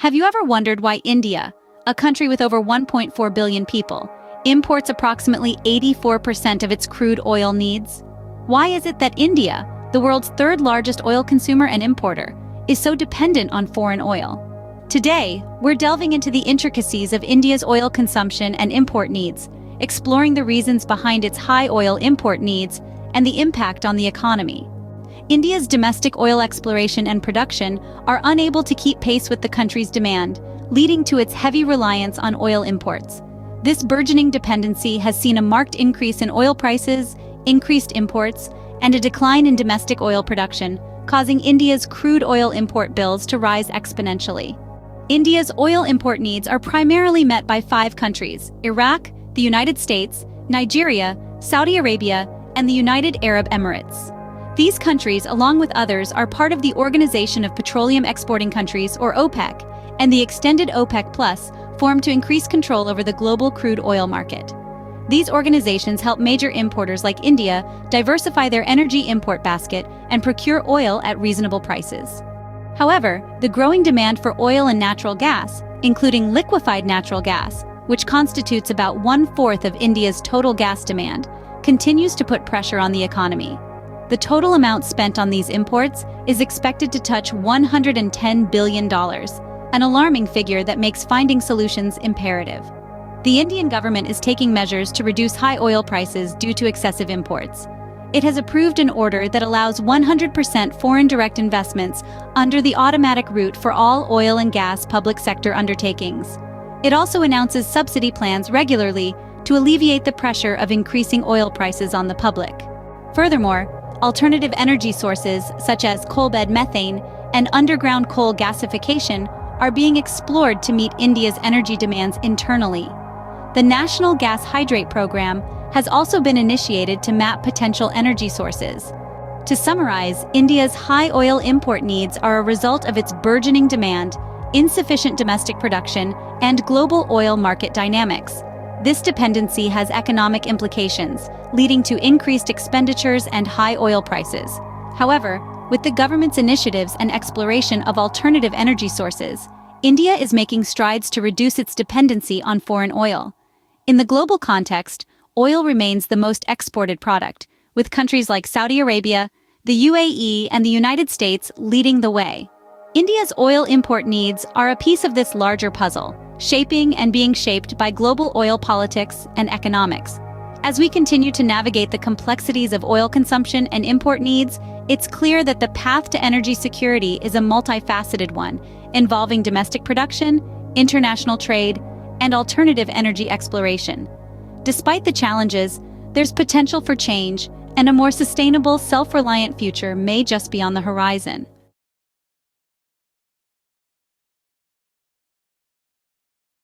Have you ever wondered why India, a country with over 1.4 billion people, imports approximately 84% of its crude oil needs? Why is it that India, the world's third largest oil consumer and importer, is so dependent on foreign oil? Today, we're delving into the intricacies of India's oil consumption and import needs, exploring the reasons behind its high oil import needs and the impact on the economy. India's domestic oil exploration and production are unable to keep pace with the country's demand, leading to its heavy reliance on oil imports. This burgeoning dependency has seen a marked increase in oil prices, increased imports, and a decline in domestic oil production, causing India's crude oil import bills to rise exponentially. India's oil import needs are primarily met by 5 countries: Iraq, the United States, Nigeria, Saudi Arabia, and the United Arab Emirates. These countries, along with others, are part of the Organization of Petroleum Exporting Countries, or OPEC, and the extended OPEC Plus, formed to increase control over the global crude oil market. These organizations help major importers like India diversify their energy import basket and procure oil at reasonable prices. However, the growing demand for oil and natural gas, including liquefied natural gas, which constitutes about 1/4 of India's total gas demand, continues to put pressure on the economy. The total amount spent on these imports is expected to touch $110 billion, an alarming figure that makes finding solutions imperative. The Indian government is taking measures to reduce high oil prices due to excessive imports. It has approved an order that allows 100% foreign direct investments under the automatic route for all oil and gas public sector undertakings. It also announces subsidy plans regularly to alleviate the pressure of increasing oil prices on the public. Furthermore, alternative energy sources such as coal-bed methane and underground coal gasification are being explored to meet India's energy demands internally. The National Gas Hydrate Program has also been initiated to map potential energy sources. To summarize, India's high oil import needs are a result of its burgeoning demand, insufficient domestic production, and global oil market dynamics. This dependency has economic implications, leading to increased expenditures and high oil prices. However, with the government's initiatives and exploration of alternative energy sources, India is making strides to reduce its dependency on foreign oil. In the global context, oil remains the most exported product, with countries like Saudi Arabia, the UAE, and the United States leading the way. India's oil import needs are a piece of this larger puzzle, shaping and being shaped by global oil politics and economics. As we continue to navigate the complexities of oil consumption and import needs, it's clear that the path to energy security is a multifaceted one, involving domestic production, international trade, and alternative energy exploration. Despite the challenges, there's potential for change, and a more sustainable, self-reliant future may just be on the horizon.